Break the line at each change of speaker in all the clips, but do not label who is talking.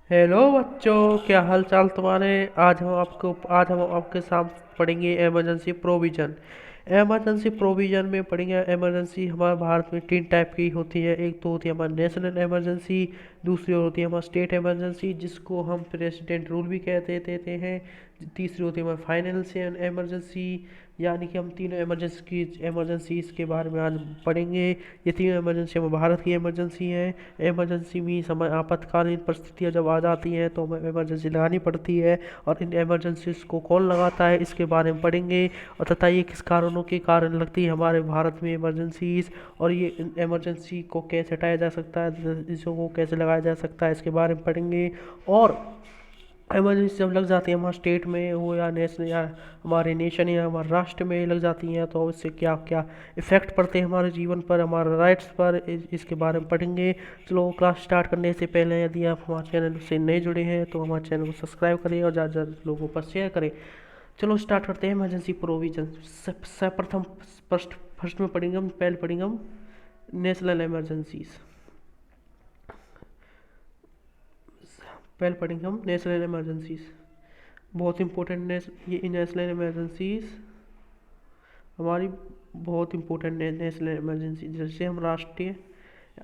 Hello बच्चों, क्या हाल चाल तुम्हारे। आज हम आपके साथ पढ़ेंगे इमरजेंसी प्रोविज़न। इमरजेंसी प्रोविज़न में पढ़ेंगे। इमरजेंसी हमारे भारत में तीन टाइप की होती है। एक तो होती है हमारी नेशनल इमरजेंसी, दूसरी होती है हमारी स्टेट इमरजेंसी जिसको हम प्रेसिडेंट रूल भी कहते देते हैं, तीसरी होती है हमारी फाइनेंशियल इमरजेंसी। यानी कि हम तीनों इमरजेंसीज के बारे में आज पढ़ेंगे। ये तीनों इमरजेंसी हमारे भारत की इमरजेंसी हैं। इमरजेंसी में समय आपातकालीन परिस्थितियाँ जब आ जाती हैं तो हमें इमरजेंसी लगानी पड़ती है। और इन इमरजेंसीज को कौन लगाता है इसके बारे में पढ़ेंगे। और तथा ये किस कारणों के कारण लगती है हमारे भारत में इमरजेंसीज, और ये इमरजेंसी को कैसे हटाया जा सकता है, इसको कैसे लगाया जा सकता है, इसके बारे में पढ़ेंगे। और इमरजेंसी जब लग जाती है हमारे स्टेट में हो या नेशनल या हमारे नेशन या हमारे राष्ट्र में लग जाती हैं तो इससे क्या क्या इफ़ेक्ट पड़ते हैं हमारे जीवन पर, हमारे राइट्स पर, इसके बारे में पढ़ेंगे। चलो, क्लास स्टार्ट करने से पहले यदि आप हमारे चैनल से नए जुड़े हैं तो हमारे चैनल को सब्सक्राइब करें और ज़्यादा ज़्यादा लोगों पर शेयर करें। चलो स्टार्ट करते हैं। इमरजेंसी प्रोविजन सर्वप्रथम फर्स्ट फर्स्ट में पढ़ेंगे हम, पहले पढ़ेंगे हम नेशनल इमरजेंसीज। पहले पढ़ेंगे हम नेशनल इमरजेंसीज। बहुत इंपॉर्टेंट ये नेशनल इमरजेंसीज हमारी बहुत इंपॉर्टेंट नेशनल इमरजेंसी, जैसे हम राष्ट्रीय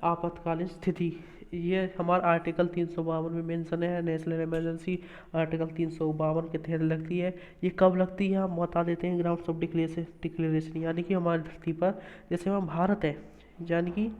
आपातकालीन स्थिति, ये हमारा आर्टिकल 352 में मेंशन है। नेशनल इमरजेंसी आर्टिकल 352 के तहत लगती है। ये कब लगती है हम बता देते हैं। ग्राउंड्स ऑफ डिक्लेरेशन, यानी कि हमारी धरती पर, जैसे हमारा भारत है, यानी कि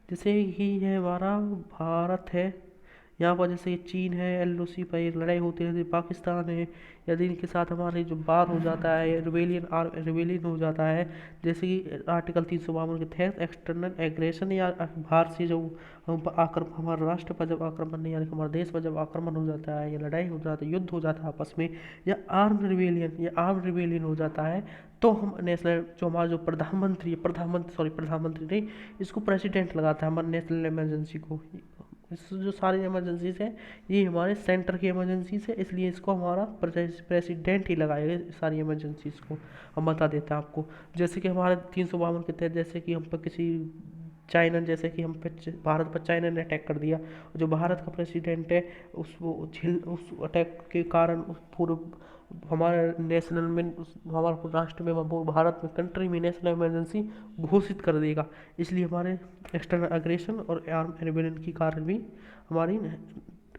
जैसे ही है हमारा भारत है, यहाँ पर जैसे चीन है, एलओसी पर एक लड़ाई होती रहती है, पाकिस्तान है, यदि इनके साथ हमारे जो बार हो जाता है, रिवेलियन हो जाता है, जैसे कि आर्टिकल 352 के तहत एक्सटर्नल एग्रेशन, या बाहर से जो हम पर आक्रमण, हमारे राष्ट्र पर जब आक्रमण, यानी कि हमारे देश पर जब आक्रमण हो जाता है या लड़ाई हो जाती है, युद्ध हो जाता है आपस में, या आर्म रिवेलियन हो जाता है, तो हम नेशनल जो हमारा जो प्रधानमंत्री नहीं, इसको प्रेसिडेंट लगाता है हमारे नेशनल इमरजेंसी को। इस जो सारी इमरजेंसीज हैं ये हमारे सेंटर की इमरजेंसीज है, इसलिए इसको हमारा प्रेसिडेंट ही लगाएगा सारी इमरजेंसीज को। हम बता देते हैं आपको। जैसे कि हमारे 352 के तहत, जैसे कि हम पर किसी चाइना, जैसे कि हम पे भारत पर चाइना ने अटैक कर दिया, जो भारत का प्रेसिडेंट है उस अटैक के कारण उस पूरे हमारे नेशनल में हमारे राष्ट्र में, भारत में, कंट्री में नेशनल इमरजेंसी घोषित कर देगा। इसलिए हमारे एक्सटर्नल अग्रेशन और आर्म रिबेलियन के कारण भी हमारी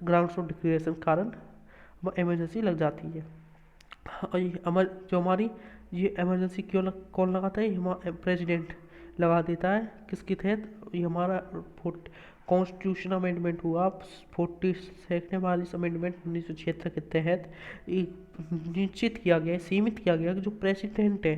ग्राउंड्स ऑफ डिक्लेरेशन कारण इमरजेंसी लग जाती है। और ये जो हमारी ये इमरजेंसी कौन लगाता है, प्रेसिडेंट लगा देता है। किसके तहत, ये हमारा कॉन्स्टिट्यूशन अमेंडमेंट हुआ 42 वाली अमेंडमेंट 1976 के तहत निश्चित किया गया, सीमित किया गया कि जो प्रेसिडेंट है,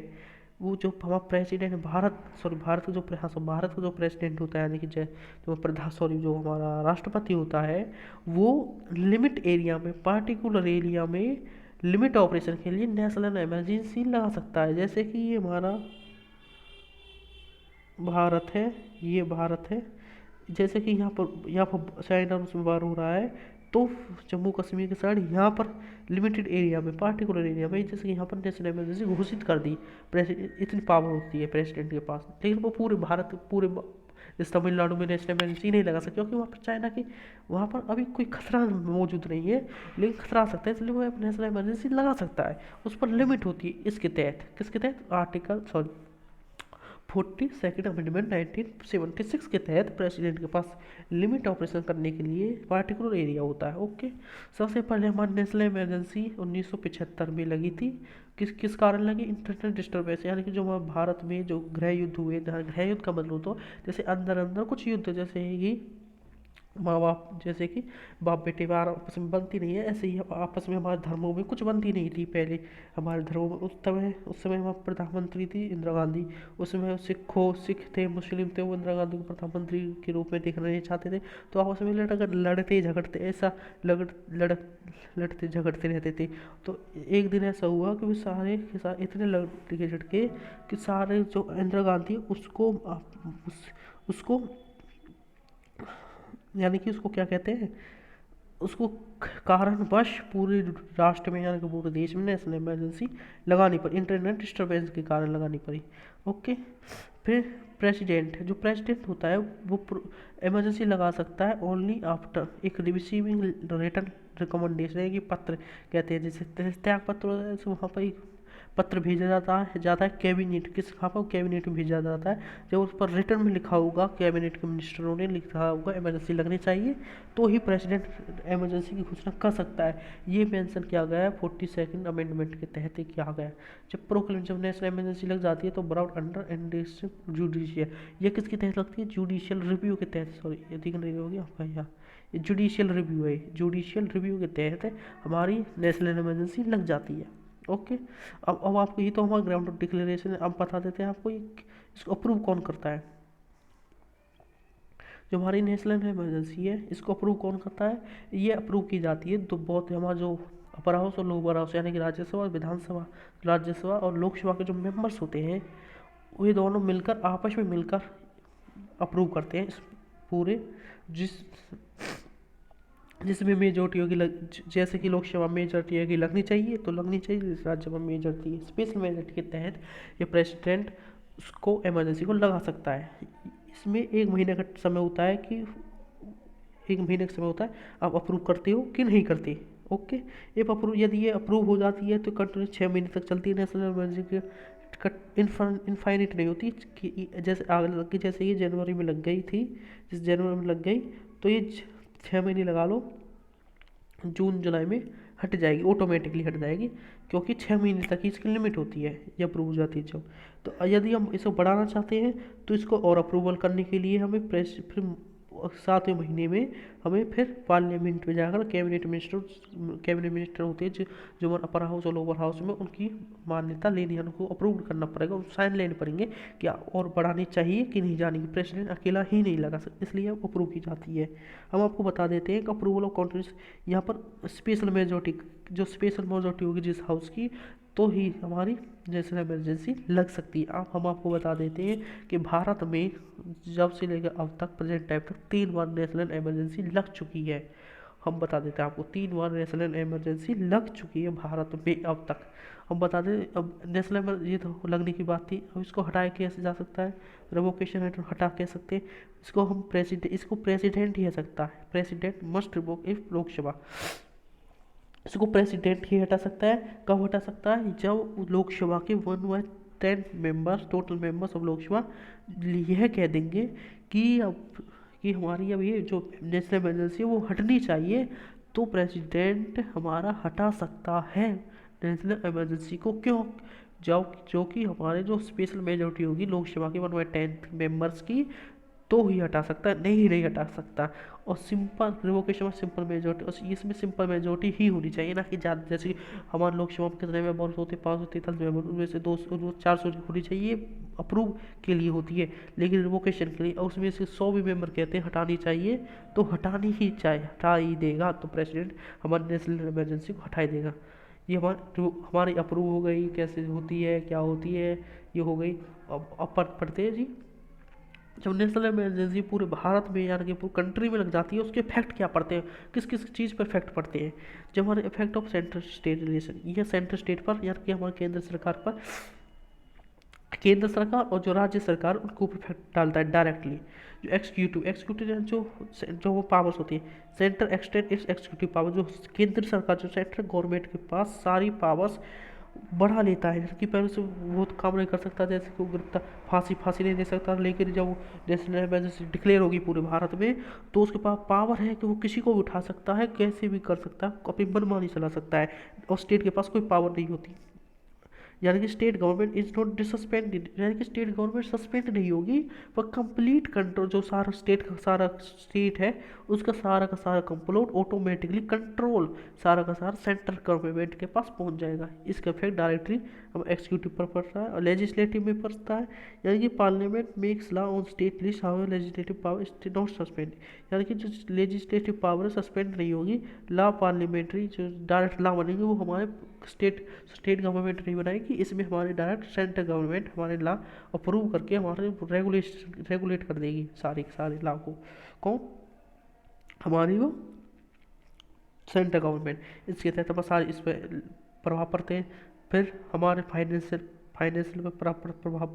वो जो हमारा प्रेसिडेंट भारत का जो प्रेसिडेंट होता है, यानी कि जो हमारा राष्ट्रपति होता है, वो लिमिट एरिया में, पार्टिकुलर एरिया में लिमिट ऑपरेशन के लिए नेशनल इमरजेंसी लगा सकता है। जैसे कि ये हमारा भारत है, ये भारत है, जैसे कि यहाँ पर चाइना उसमें वार हो रहा है, तो जम्मू कश्मीर के साइड यहाँ पर लिमिटेड एरिया में, पार्टिकुलर एरिया में, जैसे कि यहाँ पर नेशनल इमरजेंसी घोषित कर दी। प्रेसिडेंट इतनी पावर होती है प्रेसिडेंट के पास, लेकिन वो जैसे तमिलनाडु में नेशनल इमरजेंसी नहीं लगा सकते क्योंकि वहाँ पर चाइना की, वहाँ पर अभी कोई खतरा मौजूद नहीं है, लेकिन खतरा आ सकता है, इसलिए वो नेशनल इमरजेंसी लगा सकता है। उस पर लिमिट होती है। इसके तहत, किसके तहत, आर्टिकल 42nd अमेंडमेंट 1976 के तहत प्रेसिडेंट के पास लिमिट ऑपरेशन करने के लिए पार्टिकुलर एरिया होता है। ओके। सबसे पहले हमारी नेशनल इमरजेंसी 1975 में लगी थी। किस किस कारण लगी, इंटरनल डिस्टर्बेंस, यानी कि जो हमारे भारत में जो गृह युद्ध हुए, गृह युद्ध का मतलब तो जैसे अंदर अंदर कुछ युद्ध, जैसे कि माँ बाप, जैसे कि बाप बेटे में आपस में बनती नहीं है, ऐसे ही आपस में हमारे धर्मों में कुछ बनती नहीं थी पहले। हमारे धर्मों में उस समय हमारे प्रधानमंत्री थी इंदिरा गांधी। उसमें सिख थे, मुस्लिम थे, वो इंदिरा गांधी को प्रधानमंत्री के रूप में देखना नहीं चाहते थे, तो आपस में लड़ते झगड़ते, ऐसा लड़ते झगड़ते रहते थे। तो एक दिन ऐसा हुआ कि वो सारे के सारे इतने लड़के झड़के कि सारे जो इंदिरा गांधी उसको यानी कि उसको क्या कहते हैं, उसको कारणवश पूरे राष्ट्र में, यानी कि पूरे देश में नेशनल इमरजेंसी लगानी पड़ी, इंटरनेट डिस्टर्बेंस के कारण लगानी पड़ी। ओके। फिर प्रेसिडेंट, जो प्रेसिडेंट होता है वो इमरजेंसी लगा सकता है ओनली आफ्टर एक रिसीविंग रिटर्न रिकमेंडेशन, है कि पत्र कहते हैं जिसे त्याग पत्र होता है, वहाँ पर एक पत्र भेजा जाता है कैबिनेट, किस कहाँ पर कैबिनेट में भेजा जाता है। जब उस पर रिटर्न में लिखा होगा, कैबिनेट के मिनिस्टरों ने लिखा होगा इमरजेंसी लगनी चाहिए, तो ही प्रेसिडेंट इमरजेंसी की घोषणा कर सकता है। ये मेंशन किया गया है 42nd अमेंडमेंट के तहत ही किया गया है। जब नेशनल इमरजेंसी लग जाती है तो ब्राउड अंडर एंड जुडिशियल, ये किसके तहत लगती है? जुडिशियल रिव्यू के तहत, सॉरी ये दिख नहीं होगी आपका यहाँ, जुडिशियल रिव्यू है, जुडिशियल रिव्यू के तहत हमारी नेशनल इमरजेंसी लग जाती है। ओके, अब आपको ये तो हमारा ग्राउंड ऑफ डिक्लेरेशन है। अब बता देते हैं आपको इसको अप्रूव कौन करता है। जो हमारी नेशनल इमरजेंसी है इसको अप्रूव कौन करता है? ये अप्रूव की जाती है तो बहुत हमारा जो अपर हाउस और लोअर हाउस यानी कि राज्यसभा, विधानसभा, राज्यसभा और लोकसभा के जो मेंबर्स होते हैं वे दोनों मिलकर आपस में मिलकर अप्रूव करते हैं इस पूरे जिसमें मेजोरिटी होगी जैसे कि लोकसभा मेजोरिटी होगी लगनी चाहिए तो लगनी चाहिए, राज्यसभा मेजोरिटी स्पेशल मेजोरिटी के तहत ये प्रेसिडेंट उसको इमरजेंसी को लगा सकता है। इसमें 1 महीने का समय होता है कि 1 महीने का समय होता है आप अप्रूव करते हो कि नहीं करते। ओके, यदि ये अप्रूव हो जाती है तो कंटिन्यू 6 महीने तक चलती है नेशनल इमरजेंसी इनफाइनिट नहीं होती कि जैसे आग लग गई, जैसे ये जनवरी में लग गई थी, जिस जनवरी में लग गई तो ये 6 महीने लगा लो, जून जुलाई में हट जाएगी, ऑटोमेटिकली हट जाएगी, क्योंकि 6 महीने तक ही इसकी लिमिट होती है ये अप्रूव हो जाती है जब। तो यदि हम इसको बढ़ाना चाहते हैं तो इसको और अप्रूवल करने के लिए हमें फिर 7वें महीने में हमें फिर पार्लियामेंट में जाकर कैबिनेट मिनिस्टर होते हैं जो अपर हाउस और लोअर हाउस में उनकी मान्यता लेनी है, उनको अप्रूव करना पड़ेगा, उनको साइन लेने पड़ेंगे क्या और बढ़ानी चाहिए कि नहीं जानी, प्रेसिडेंट अकेला ही नहीं लगा सकता, इसलिए अप्रूव की जाती है। हम आपको बता देते हैं कि अप्रूवल ऑफ कॉन्ट्रीज यहाँ पर स्पेशल मेजोरिटी होगी जिस हाउस की, तो ही हमारी नेशनल इमरजेंसी लग सकती है। हम आपको बता देते हैं कि भारत में जब से लेकर अब तक प्रेजेंट टाइम तक 3 बार नेशनल इमरजेंसी लग चुकी है। हम बता देते हैं आपको 3 बार नेशनल इमरजेंसी लग चुकी है भारत में अब तक। हम बता दें अब नेशनल इमरजेंसी तो लगने की बात थी, अब इसको हटाया कैसे जा सकता है? रिवोकेशन है तो हटा कह सकते हैं इसको हम इसको प्रेसिडेंट ही हटा सकता है, president must revoke if Lok Sabha, इसको प्रेसिडेंट ही हटा सकता है। कब हटा सकता है? जब लोकसभा के 1/10 members, total members of Lok Sabha यह कह देंगे कि हमारी अब ये जो नेशनल इमरजेंसी है वो हटनी चाहिए, तो प्रेसिडेंट हमारा हटा सकता है नेशनल इमरजेंसी को। क्यों? जो कि हमारे जो स्पेशल मेजोरिटी होगी लोकसभा के 1/10 मेंबर्स की, तो ही हटा सकता है, नहीं हटा सकता। और सिंपल रिवोकेशन में सिंपल मेजोरिटी, और इसमें सिंपल मेजोरिटी ही होनी चाहिए, ना कि ज़्यादा, जैसे हमारे लोकसभा में कितने मेंबर्स होते हैं 543 मेंबर, उनमें से 400 होनी चाहिए अप्रूव के लिए होती है, लेकिन रिवोकेशन के लिए और उसमें से 100 भी मेंबर कहते हैं हटानी चाहिए, तो हटानी ही चाहिए, हटा ही देगा, तो प्रेसिडेंट हमारी नेशनल इमरजेंसी को हटा ही देगा। ये हमारी अप्रूव हो गई, कैसे होती है, क्या होती है, ये हो गई। अब पढ़ते हैं जी, जब नेशनल इमरजेंसी पूरे भारत में यानी कि पूरी कंट्री में लग जाती है उसके इफेक्ट क्या पड़ते हैं, किस किस चीज़ पर इफेक्ट पड़ते हैं? जब हमारे effect of central state relation, ये सेंट्रल स्टेट पर यानी कि हमारे केंद्र सरकार पर, केंद्र सरकार और जो राज्य सरकार उनको इफेक्ट डालता है डायरेक्टली। जो एग्जीक्यूटिव जो वो पावर्स होती है, centre extend it's executive power, जो केंद्र सरकार जो सेंट्रल गवर्नमेंट के पास सारी पावर्स बढ़ा लेता है, कि पहले से वो तो काम नहीं कर सकता, जैसे कि वो गिरफ्तार फांसी नहीं दे सकता, लेकिन जब नेशनल इमरजेंसी डिक्लेयर होगी पूरे भारत में तो उसके पास पावर है कि वो किसी को भी उठा सकता है, कैसे भी कर सकता है, अपनी मनमानी चला सकता है, और स्टेट के पास कोई पावर नहीं होती। यानी कि स्टेट गवर्नमेंट इज नॉट डिसस्पेंडेड, यानी कि स्टेट गवर्नमेंट सस्पेंड नहीं होगी, पर कंप्लीट कंट्रोल, जो सारा स्टेट है उसका सारा का सारा कंप्लोट ऑटोमेटिकली कंट्रोल सारा का सारा सेंट्रल गवर्नमेंट के पास पहुंच जाएगा। इसका इफेक्ट डायरेक्टली हम एक्सिक्यूटिव पर पड़ता है और लेजिस्लेटिव में पड़ता है, यानी कि parliament makes law on state list, how legislative power is not suspend, यानी कि जो लेजिस्लेटिव पावर सस्पेंड नहीं होगी, लॉ पार्लियामेंट्री जो डायरेक्ट लॉ बनेंगे वो हमारे स्टेट गवर्नमेंट नहीं बनाएगी, इसमें हमारे डायरेक्ट सेंट्रल गवर्नमेंट हमारे लॉ अप्रूव करके हमारे रेगुलेट कर देगी सारे लॉ को। कौन? हमारी वो सेंट्रल गवर्नमेंट, इसके तहत हमारे सारे इस पर प्रभाव पड़ते हैं। फिर हमारे फाइनेंशियल पर प्रभाव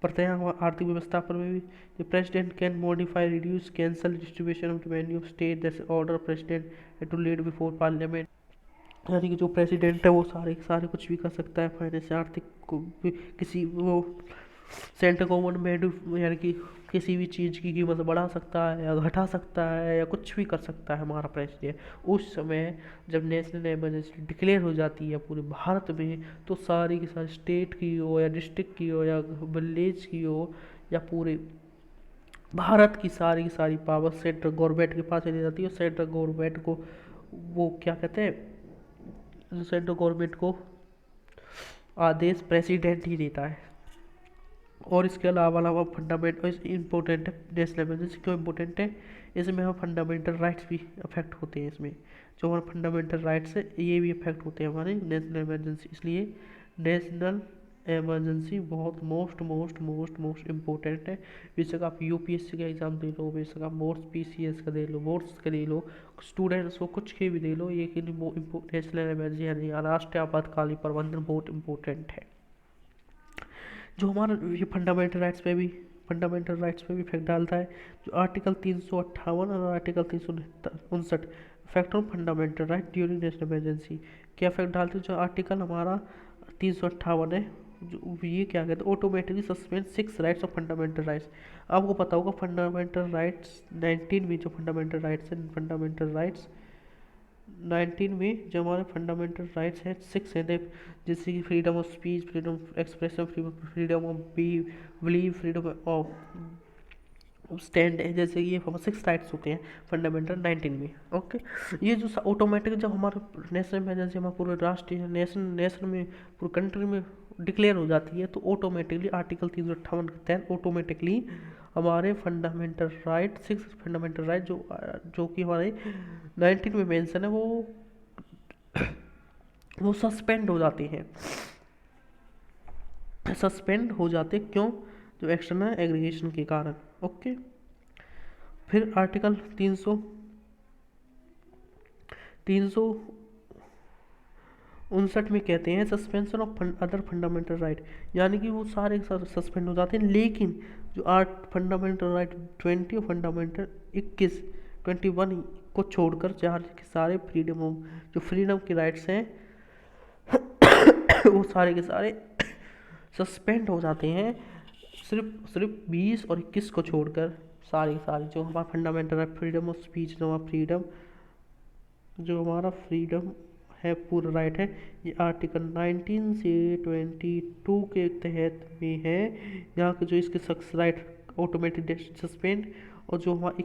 पढ़ते हैं हम आर्थिक व्यवस्था पर भी। The president can modify, reduce, cancel distribution of revenue of state, that's order president to lead before parliament. यानी कि जो प्रेसिडेंट है वो सारे सारे कुछ भी कर सकता है, फाइनेंस आर्थिक को भी, किसी वो सेंट्रल गवर्नमेंट यानी कि किसी भी चीज़ की कीमत बढ़ा सकता है या घटा सकता है या कुछ भी कर सकता है हमारा प्रेसिडेंट। उस समय जब नेशनल इमरजेंसी डिक्लेयर हो जाती है पूरे भारत में, तो सारी की सारी स्टेट की हो या डिस्ट्रिक्ट की हो या विलेज की हो या पूरे भारत की सारी पावर सेंट्रल गवर्नमेंट के पास चली जाती है। सेंट्रल गवर्नमेंट को वो क्या कहते हैं, सेंट्रल गवर्नमेंट को आदेश प्रेसिडेंट ही देता है। और इसके अलावा फंडामेंटल इम्पोर्टेंट है नेशनल इमरजेंसी। क्यों इम्पोर्टेंट है? इसमें हम फंडामेंटल राइट्स भी अफेक्ट होते हैं। इसमें जो हमारे फंडामेंटल राइट्स है ये भी अफेक्ट होते हैं हमारे नेशनल इमरजेंसी। इसलिए नेशनल इमरजेंसी बहुत मोस्ट इम्पोर्टेंट है। बेशक आप यूपीएससी का एग्ज़ाम दे लो, बेशक आप बोर्ड्स पीसीएस का दे लो, बोर्ड्स का दे लो, स्टूडेंट्स को कुछ के भी दे लो, ये नेशनल इमरजेंसी यानी राष्ट्रीय आपातकालीन प्रबंधन बहुत इम्पोर्टेंट है। जो हमारा ये फंडामेंटल राइट्स पे भी इफेक्ट डालता है। जो आर्टिकल 358 और article 359 effect on fundamental right during national emergency क्या इफेक्ट डालते हैं? जो आर्टिकल हमारा 358 है, जो ये क्या कहते हैं, automatically suspend 6 rights of fundamental rights. आपको पता होगा फंडामेंटल राइट्स 19 में जो फंडामेंटल राइट्स है, फंडामेंटल राइट्स 19 में जो हमारे फंडामेंटल राइट्स हैं 6 हैं, जैसे कि freedom of speech, freedom of expression, freedom of believe, freedom of stand है, जैसे ये 6 राइट्स होते हैं फंडामेंटल 19 में। ओके, ये जो ऑटोमेटिक जब हमारे नेशनल इमरजेंसी हमारे पूरे राष्ट्रीय नेशन में पूरे कंट्री में डिक्लेयर हो जाती है, तो ऑटोमेटिकली आर्टिकल 358 के तहत ऑटोमेटिकली हमारे फंडामेंटल राइट 6 फंडामेंटल राइट जो कि हमारे 19 में मेंशन है वो सस्पेंड हो जाते हैं। क्यों? जो एक्सटर्नल एग्रीगेशन के कारण। ओके, फिर आर्टिकल 359 में कहते हैं suspension of other fundamental right, यानी कि वो सारे सस्पेंड हो जाते हैं, लेकिन जो फंडामेंटल राइट 20 और फंडामेंटल 21 को छोड़कर सारे फ्रीडम के राइट्स हैं वो सारे के सारे सस्पेंड हो जाते हैं। सिर्फ 20 और 21 को छोड़कर सारे जो हमारा fundamental right, freedom of speech, जो हमारा फ्रीडम है पूरा राइट है, ये आर्टिकल 19 से 22 के तहत में है। यहाँ के जो इसके शख्स राइट ऑटोमेटिक सस्पेंड, और जो हमारा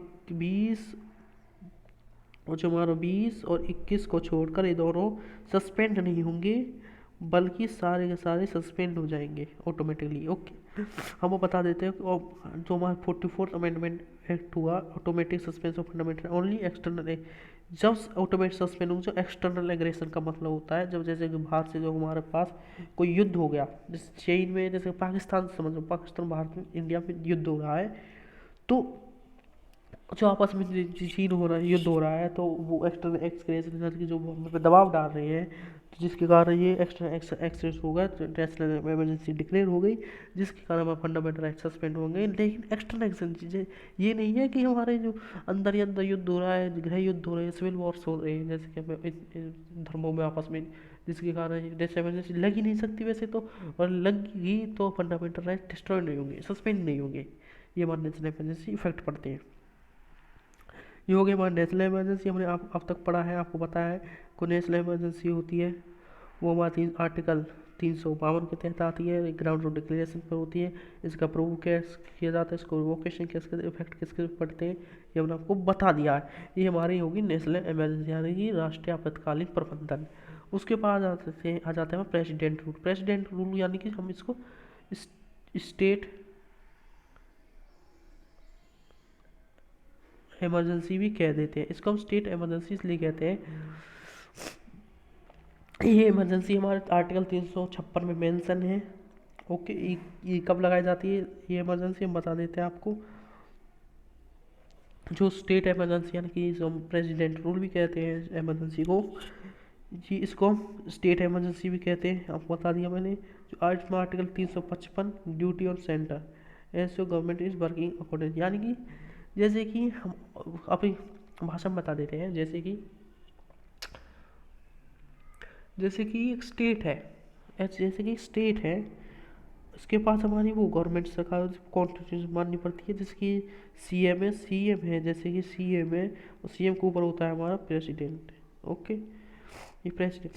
20 और 21 को छोड़कर ये दोनों सस्पेंड नहीं होंगे, बल्कि सारे के सारे सस्पेंड हो जाएंगे ऑटोमेटिकली। ओके, हम वो बता देते हैं और जो हमारा 44th अमेंडमेंट एक्ट हुआ, automatic suspension of fundamental only external. जब ऑटोमेटिक सस्पेंड हो, जो एक्सटर्नल एग्रेशन का मतलब होता है, जब जैसे कि बाहर से जो हमारे पास कोई युद्ध हो गया, जैसे चीन में, जैसे पाकिस्तान समझो, पाकिस्तान भारत में इंडिया में युद्ध हो रहा है, तो जो आपस में चीन हो रहा है, युद्ध हो रहा है, तो वो एक्सटर्नल एक्सक्रेशन की जो हम पे दबाव डाल रहे हैं, तो जिसके कारण ये एक्सटर्नल एक्सक्रेशन हो गया, नेशनल इमरजेंसी डिक्लेयर हो गई, जिसके कारण हमारे फंडामेंटल राइट सस्पेंड होंगे। लेकिन एक्सटर्नल एक्शन चीज़ें ये नहीं है कि हमारे जो अंदर ही अंदर युद्ध हो रहा है, गृह युद्ध हो रहे हैं, सिविल वॉर्स हो रहे हैं, जैसे कि हमें धर्मों में आपस में, जिसके कारण नेशनल इमरजेंसी लग ही नहीं सकती वैसे तो, और लगेगी तो फंडामेंटल राइट डिस्ट्रॉय नहीं होंगे, सस्पेंड नहीं होंगे, ये हमारे नेशनल इमरजेंसी इफेक्ट पड़ते हैं। ये हो गया हमारा नेशनल इमरजेंसी। हमने अब तक पढ़ा है, आपको पता है को नेशनल इमरजेंसी होती है वो हमारा आर्टिकल 352 के तहत आती है, ग्राउंड ऑफ डिक्लेरेशन पर होती है। इसका प्रूव किया जाता है, इसको रिवोकेशन किसके इफेक्ट किसके पड़ते हैं, ये हमने आपको बता दिया है। ये हमारी होगी नेशनल इमरजेंसी यानी कि राष्ट्रीय आपातकालीन प्रबंधन। उसके बाद आ जाते हैं प्रेसिडेंट रूल। प्रेसिडेंट रूल यानी कि हम इसको स्टेट इमरजेंसी भी कह देते हैं। इसको हम स्टेट इमरजेंसी इसलिए कहते हैं, ये इमरजेंसी हमारे आर्टिकल 356 में मेंशन है। ओके, ये कब लगाई जाती है ये इमरजेंसी, हम बता देते हैं आपको। जो स्टेट इमरजेंसी यानी कि जो हम प्रेसिडेंट रूल भी कहते हैं इमरजेंसी को जी, इसको हम स्टेट इमरजेंसी भी कहते हैं, आपको बता दिया मैंने। जो आज में article 355 duty on centre as government is working according, यानी कि जैसे कि हम अपनी भाषा में बता देते हैं, जैसे कि एक स्टेट है, जैसे कि स्टेट है, इसके पास हमारी वो गवर्नमेंट सरकार कॉन्स्टिट्यूशन माननी पड़ती है, जिसकी सीएम है, जैसे कि सीएम है और सीएम के ऊपर होता है हमारा प्रेसिडेंट। ओके, ये प्रेसिडेंट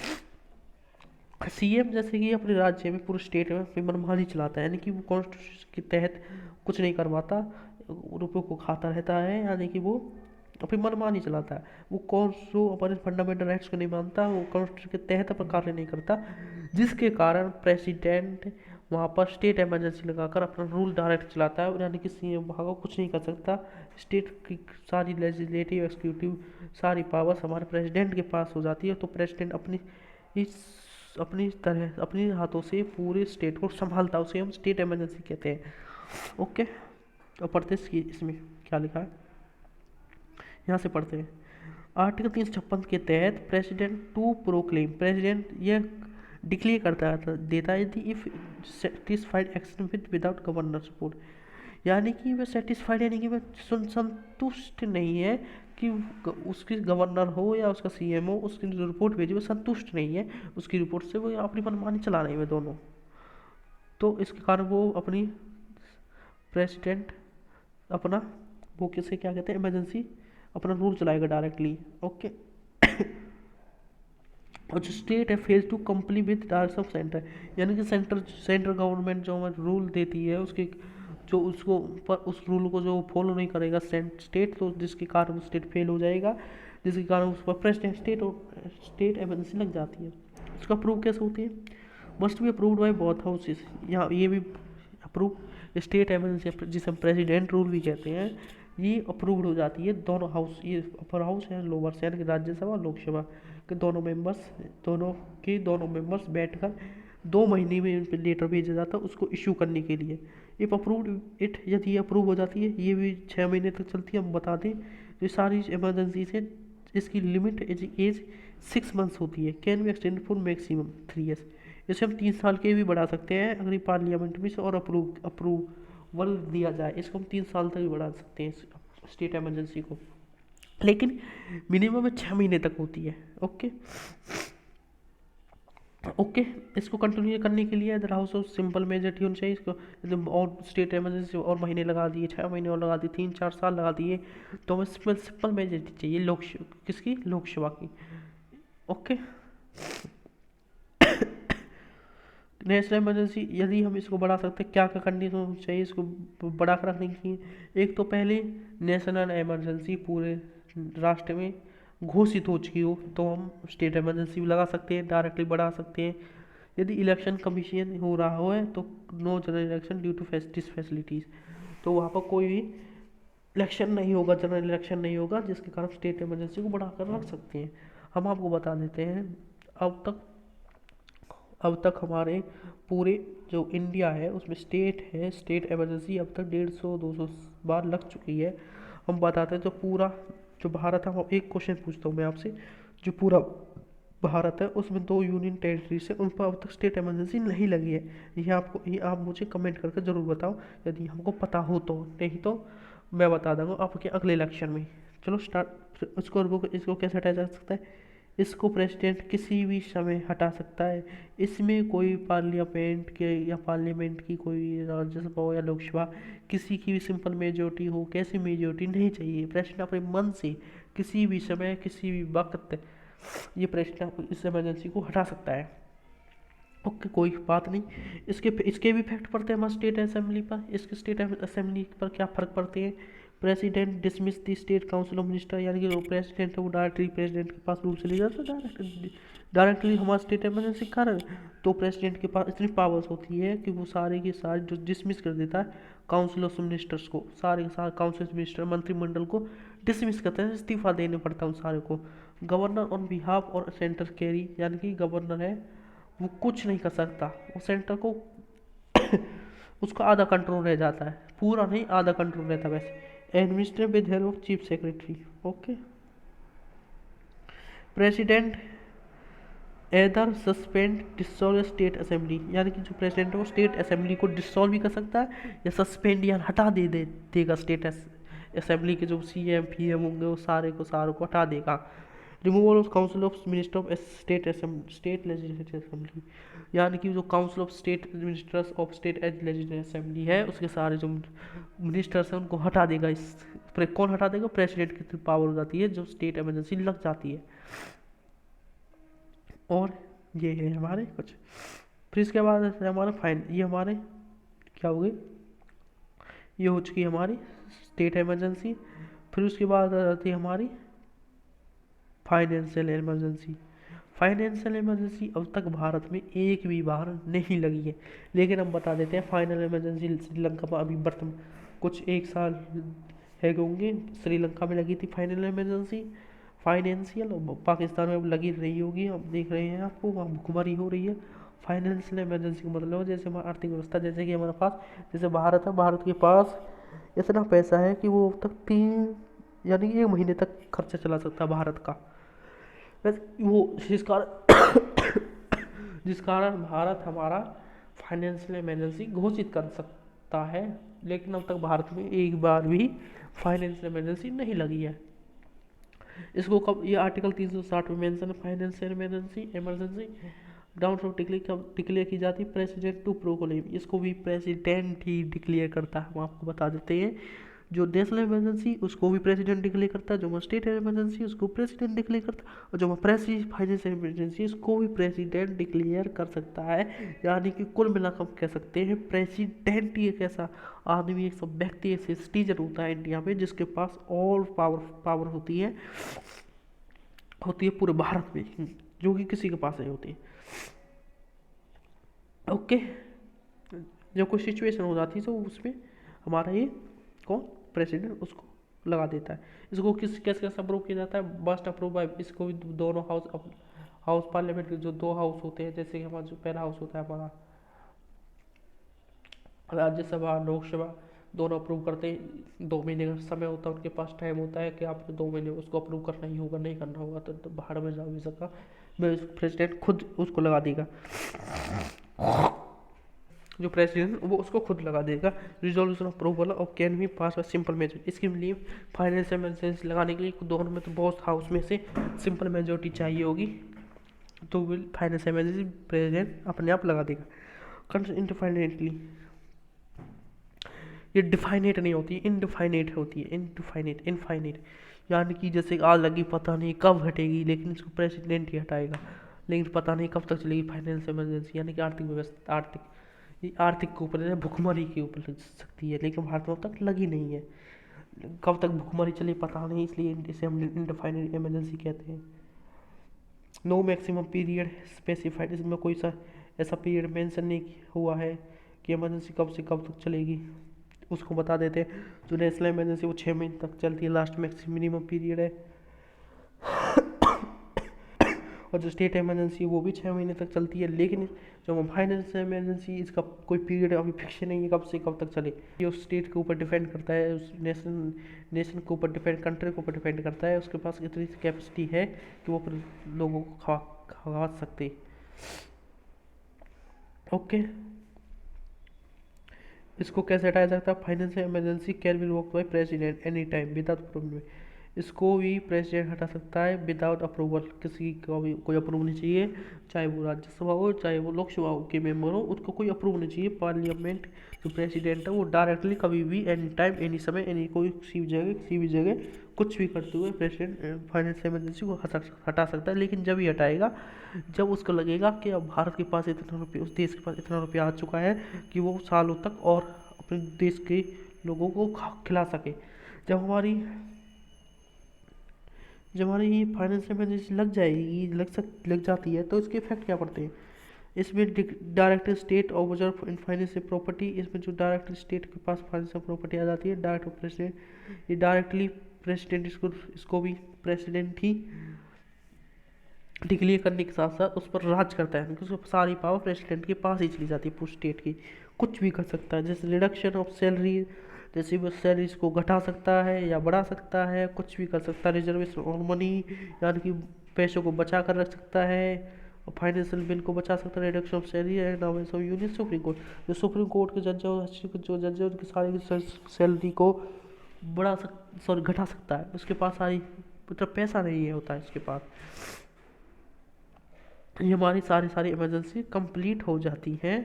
सीएम जैसे कि अपने राज्य में पूरे स्टेट में अपनी मनमानी चलाता है, यानी कि वो कॉन्स्टिट्यूशन के तहत कुछ नहीं करवाता, रुपयों को खाता रहता है, यानी कि वो अपनी मनमानी चलाता है। वो कौन सो अपने फंडामेंटल राइट्स को नहीं मानता, वो कॉन्स्टिट्यूशन के तहत अपना कार्य नहीं करता, जिसके कारण प्रेसिडेंट वहाँ पर स्टेट इमरजेंसी लगाकर अपना रूल डायरेक्ट चलाता है, यानी कि सीएम वहाँ का कुछ नहीं कर सकता। स्टेट की सारी लेजिस्लेटिव एक्सिक्यूटिव सारी पावर्स हमारे प्रेसिडेंट के पास हो जाती है, तो प्रेसिडेंट अपनी हाथों से पूरे स्टेट को संभालता है, उसे हम स्टेट इमरजेंसी कहते हैं। ओके, और पढ़ते इसमें क्या लिखा है, यहाँ से पढ़ते हैं। आर्टिकल 356 के तहत प्रेसिडेंट टू प्रोक्लेम, प्रेसिडेंट यह डिक्लेयर करता देता है if satisfied action without governor support, यानी कि वह सेटिस्फाइड यानी कि वह संतुष्ट नहीं है कि उसकी गवर्नर हो या उसका सीएम हो, उसकी जो रिपोर्ट भेजी वो संतुष्ट नहीं है उसकी रिपोर्ट से, वो अपनी मनमानी चला रहे हैं दोनों, तो इसके कारण वो अपनी प्रेसिडेंट अपना वो किसे क्या कहते हैं इमरजेंसी अपना रूल चलाएगा डायरेक्टली। ओके, और जो स्टेट है fail to comply with direction of centre, यानी कि सेंट्रल गवर्नमेंट जो हमें रूल देती है उसके जो उसको पर उस रूल को जो फॉलो नहीं करेगा स्टेट, तो जिसके कारण स्टेट फेल हो जाएगा, जिसके कारण उस पर प्रेसिडेंट स्टेट इमरजेंसी लग जाती है। उसका अप्रूव कैसे होती है, must be approved by both houses, यहाँ ये भी अप्रूव स्टेट इमरजेंसी जिसे हम प्रेसिडेंट रूल भी कहते हैं, ये अप्रूव्ड हो जाती है दोनों हाउस, ये अपर हाउस है लोअर, यानी कि राज्यसभा और लोकसभा के दोनों मेंबर्स बैठकर 2 महीने में इन पर लेटर भेजा जाता है उसको इशू करने के लिए। इफ अप्रूव्ड इट, यदि ये अप्रूव हो जाती है, ये भी 6 महीने तक चलती है। हम बता दें जो सारी इमरजेंसी है इसकी लिमिट एज 6 मंथ्स होती है, can be extend for maximum 3 years, इसे हम 3 साल के भी बढ़ा सकते हैं अगर ये पार्लियामेंट में से और अप्रूवल दिया जाए, इसको हम 3 साल तक भी बढ़ा सकते हैं स्टेट इमरजेंसी को, लेकिन मिनिमम 6 महीने तक होती है। ओके, इसको कंटिन्यू करने के लिए इधर हाउस ऑफ सिंपल मेजॉरिटी होनी चाहिए, इसको और स्टेट इमरजेंसी और महीने लगा दिए, 6 महीने और लगा दिए, 3-4 साल लगा दिए, तो हमें सिंपल मेजॉरिटी चाहिए किसकी, लोकसभा की। ओके, नेशनल इमरजेंसी यदि हम इसको बढ़ा सकते हैं, क्या क्या कंडीशन चाहिए इसको बढ़ा कर रखने की, एक तो पहले नेशनल इमरजेंसी पूरे राष्ट्र में घोषित हो चुकी हो तो हम स्टेट इमरजेंसी भी लगा सकते हैं, डायरेक्टली बढ़ा सकते हैं। यदि इलेक्शन कमीशन हो रहा हो है तो no general election due to facilities, तो वहाँ पर कोई भी इलेक्शन नहीं होगा, जनरल इलेक्शन नहीं होगा, जिसके कारण स्टेट इमरजेंसी को बढ़ाकर रख सकते हैं। हम आपको बता देते हैं अब तक हमारे पूरे जो इंडिया है उसमें स्टेट इमरजेंसी अब तक 150-200 बार लग चुकी है। हम बताते हैं जो भारत है, एक क्वेश्चन पूछता हूँ मैं आपसे, जो पूरा भारत है उसमें 2 यूनियन टेरिटरीज है, उन पर अब तक स्टेट इमरजेंसी नहीं लगी है। ये आप मुझे कमेंट करके ज़रूर बताओ यदि हमको पता हो तो, नहीं तो मैं बता दूँगा आपके अगले इलेक्शन में। चलो स्टार्ट, इसको कैसे हटाया जा सकता है, इसको प्रेसिडेंट किसी भी समय हटा सकता है, इसमें कोई पार्लियामेंट की कोई राज्यसभा हो या लोकसभा किसी की भी सिंपल मेजोरिटी हो, कैसी मेजोरिटी नहीं चाहिए, प्रेसिडेंट अपने मन से किसी भी समय किसी भी वक्त ये प्रेसिडेंट इस इमरजेंसी को हटा सकता है। ओके, कोई बात नहीं, इसके भी इफेक्ट पड़ते हैं हमारे स्टेट असेंबली पर। इसके स्टेट असेंबली पर क्या फ़र्क पड़ते हैं, president dismiss the state council of minister, यानी कि जो प्रेसिडेंट है वो डायरेक्टली प्रेसिडेंट के पास रूल चले जाता है डायरेक्टली हमारा स्टेट इमरजेंसी कारण, तो प्रेसिडेंट के पास इतनी पावर्स होती है कि वो सारे के सारे जो डिसमिस कर देता है काउंसिल ऑफ मिनिस्टर्स को, सारे के सारे काउंसिल ऑफ मिनिस्टर मंत्रिमंडल को डिसमिस करते हैं, इस्तीफा देने पड़ता है उन सारे को। गवर्नर ऑन बिहाफ और सेंटर कैरी, यानी कि गवर्नर है वो कुछ नहीं कर सकता, वो सेंटर को उसका आधा कंट्रोल रह जाता है, पूरा नहीं आधा कंट्रोल रहता है वैसे, administrate with help of chief secretary. Okay, president either suspend dissolve state assembly, यानी कि जो प्रेसिडेंट है वो स्टेट असेंबली को डिसॉल्व भी कर सकता है या सस्पेंड या हटा देगा स्टेट असेंबली के जो सीएम पीएम होंगे वो सारे को हटा देगा। Removal of council of minister of state legislative assembly, यानी कि जो council of state ministers of state legislative assembly है उसके सारे जो मिनिस्टर्स हैं उनको हटा देगा। कौन हटा देगा? प्रेसिडेंट की पावर हो जाती है जब स्टेट इमरजेंसी लग जाती है। और ये है हमारे कुछ। फिर इसके बाद है हमारा ये हमारे क्या हो गई, ये हो चुकी हमारी स्टेट इमरजेंसी। फिर उसके बाद आ जाती है हमारी फाइनेंशियल इमरजेंसी। फाइनेंशियल इमरजेंसी अब तक भारत में एक भी बार नहीं लगी है, लेकिन हम बता देते हैं फाइनल इमरजेंसी श्रीलंका में अभी वर्तमान कुछ एक साल है होंगे श्रीलंका में लगी थी फाइनल इमरजेंसी फाइनेंशियल, और पाकिस्तान में अब लगी रही होगी। हम देख रहे हैं आपको वहाँ भुखमरी हो रही है। फाइनेंशियल इमरजेंसी का मतलब है जैसे हमारी आर्थिक व्यवस्था, जैसे कि हमारे पास जैसे भारत है, भारत के पास इतना पैसा है कि वो अब तक 3 यानी कि 1 महीने तक खर्चा चला सकता है भारत का। वैसे वो जिस कारण भारत हमारा फाइनेंशियल इमरजेंसी घोषित कर सकता है, लेकिन अब तक भारत में एक बार भी फाइनेंशियल इमरजेंसी नहीं लगी है। इसको कब, ये आर्टिकल 360 में मेंशन है, financial emergency ground of declare की जाती है प्रेसिडेंट टू प्रोक्लेम, इसको भी प्रेसिडेंट ही डिक्लेयर करता है। हम आपको बता देते हैं जो नेशनल इमरजेंसी उसको भी प्रेसिडेंट डिक्लेयर करता है, जो स्टेट इमरजेंसी उसको प्रेसिडेंट डिक्लेयर करता है, और जो फाइनेंशियल इमरजेंसी उसको भी प्रेसिडेंट डिक्लेयर कर सकता है। यानी कि कुल मिलाकर हम कह सकते हैं प्रेसिडेंट ही एक ऐसा आदमी, एक व्यक्ति, ऐसे सिटीजन होता है इंडिया में जिसके पास ऑल पावर होती है पूरे भारत में, जो कि किसी के पास नहीं होती। ओके, जब कोई सिचुएशन हो जाती है तो उसमें हमारा ये कौन प्रेसिडेंट उसको लगा देता है। इसको कैसे कैसे अप्रूव किया जाता है? मस्ट अप्रूव बाय, इसको भी दोनों हाउस पार्लियामेंट के जो 2 हाउस होते हैं, जैसे कि हमारा जो पहला हाउस होता है हमारा राज्यसभा लोकसभा, दोनों अप्रूव करते हैं। 2 महीने का समय होता है उनके पास, टाइम होता है कि आपको 2 महीने उसको अप्रूव करना ही होगा, नहीं करना होगा तो बाहर में जा भी सका, प्रेसिडेंट खुद उसको लगा देगा। जो प्रेसिडेंट वो उसको खुद लगा देगा। रिजोल्यूशन अप्रूवल और कैन भी पास बाय सिंपल मेजोरिटी, इसके लिए फाइनेंशियल इमरजेंसी लगाने के लिए दोनों में तो बहुत हाउस में से सिंपल मेजोरिटी चाहिए होगी, तो विल फाइनेंशियल इमरजेंसी प्रेसिडेंट अपने आप लगा देगा। इंडिफाइनेटली, ये डिफाइनेट नहीं होती, इनडिफाइनेट होती है। इनफाइनेट यानी कि जैसे आग लगी पता नहीं कब हटेगी, लेकिन इसको प्रेसिडेंट ही हटाएगा, लेकिन पता नहीं कब तक चलेगी फाइनेंशियल इमरजेंसी। यानी कि आर्थिक व्यवस्था, आर्थिक के ऊपर है, भुखमरी के ऊपर लग सकती है, लेकिन भारत में अब तक लगी नहीं है। कब तक भुखमरी चली पता नहीं, इसलिए इसे हम इनडिफाइनेट इमरजेंसी कहते हैं। नो मैक्सिमम पीरियड स्पेसिफाइड, इसमें कोई सा ऐसा पीरियड मेंशन नहीं हुआ है कि इमरजेंसी कब से कब तक चलेगी, उसको बता देते हैं। जो नेशनल इमरजेंसी वो 6 महीने तक चलती है, लास्ट मिनिमम पीरियड है। और जो स्टेट इमरजेंसी वो भी 6 महीने तक चलती है, लेकिन जो फाइनेंशियल इमरजेंसी इसका कोई पीरियड अभी फिक्स नहीं है कब से कब तक चले। ये उस स्टेट के ऊपर डिपेंड करता है, उस नेशन के ऊपर डिपेंड, कंट्री के ऊपर डिपेंड करता है। उसके पास इतनी कैपेसिटी है कि वो अपने लोगों को खा सकते। ओके, इसको कैसे हटाया जाता है? Financial emergency can be revoked by president any time without approval, इसको भी प्रेसिडेंट हटा सकता है विदाउट अप्रूवल, किसी को भी कोई अप्रूव नहीं चाहिए, चाहे वो राज्यसभा हो चाहे वो लोकसभा के मेंबर हो, उसको कोई अप्रूव नहीं चाहिए। पार्लियामेंट जो प्रेसिडेंट है वो डायरेक्टली कभी भी एनी टाइम एनी समय एनी कोई किसी भी जगह कुछ भी करते हुए प्रेसिडेंट फाइनेंशियल इमरजेंसी को हटा सकता है। लेकिन जब ही हटाएगा जब उसको लगेगा कि अब भारत के पास इतना रुपये, उस देश के पास इतना रुपया आ चुका है कि वो सालों तक और अपने देश के लोगों को खिला सके। जब हमारी ये फाइनेंशियल इमरजेंसी लग जाती है तो इसके इफेक्ट क्या पड़ते हैं? इसमें direct state observe in financial property, इसमें जो डायरेक्ट स्टेट के पास फाइनेंशियल प्रॉपर्टी आ जाती है, डायरेक्ट प्रेसिडेंट, ये डायरेक्टली प्रेसिडेंट इसको भी प्रेसिडेंट ही डिक्लेयर करने के साथ साथ उस पर राज करता है, क्योंकि उसको सारी पावर प्रेसिडेंट के पास ही चली जाती है पूरी स्टेट की। कुछ भी कर सकता है, जैसे रिडक्शन ऑफ सैलरी, जैसे वो सैलरीज को घटा सकता है या बढ़ा सकता है, कुछ भी कर सकता है। रिजर्वेशन ऑन मनी, यानी कि पैसों को बचा कर रख सकता है, और फाइनेंशियल बिल को बचा सकता है, reduction of salary and allowance of union supreme court. जो सुप्रीम कोर्ट के जज है उनकी सारी सैलरी को घटा सकता है, उसके पास सारी मतलब पैसा नहीं है होता है उसके पास। ये हमारी सारी इमरजेंसी कंप्लीट हो जाती हैं।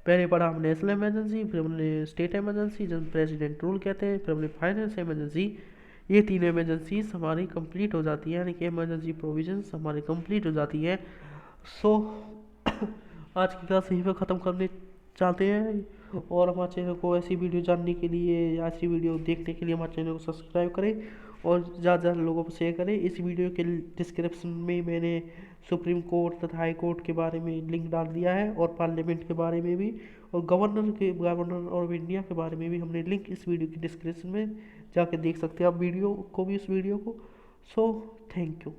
पहले पढ़ा हम नेशनल इमरजेंसी, फिर हमने स्टेट इमरजेंसी जब प्रेसिडेंट रूल कहते हैं, फिर हमने फाइनेंस इमरजेंसी। ये तीन इमरजेंसीज हमारी कंप्लीट हो जाती है, यानी कि इमरजेंसी प्रोविजंस हमारी कंप्लीट हो जाती है। सो आज की क्लास यहीं पर ख़त्म करने चाहते हैं, और हमारे चैनल को ऐसी वीडियो जानने के लिए या ऐसी वीडियो देखने के लिए हमारे चैनल को सब्सक्राइब करें और ज़्यादा लोगों को शेयर करें। इस वीडियो के डिस्क्रिप्शन में मैंने सुप्रीम कोर्ट तथा हाई कोर्ट के बारे में लिंक डाल दिया है, और पार्लियामेंट के बारे में भी, और गवर्नर ऑफ इंडिया के बारे में भी हमने लिंक इस वीडियो की डिस्क्रिप्शन में जाके देख सकते हैं आप वीडियो को भी, इस वीडियो को। So thank you.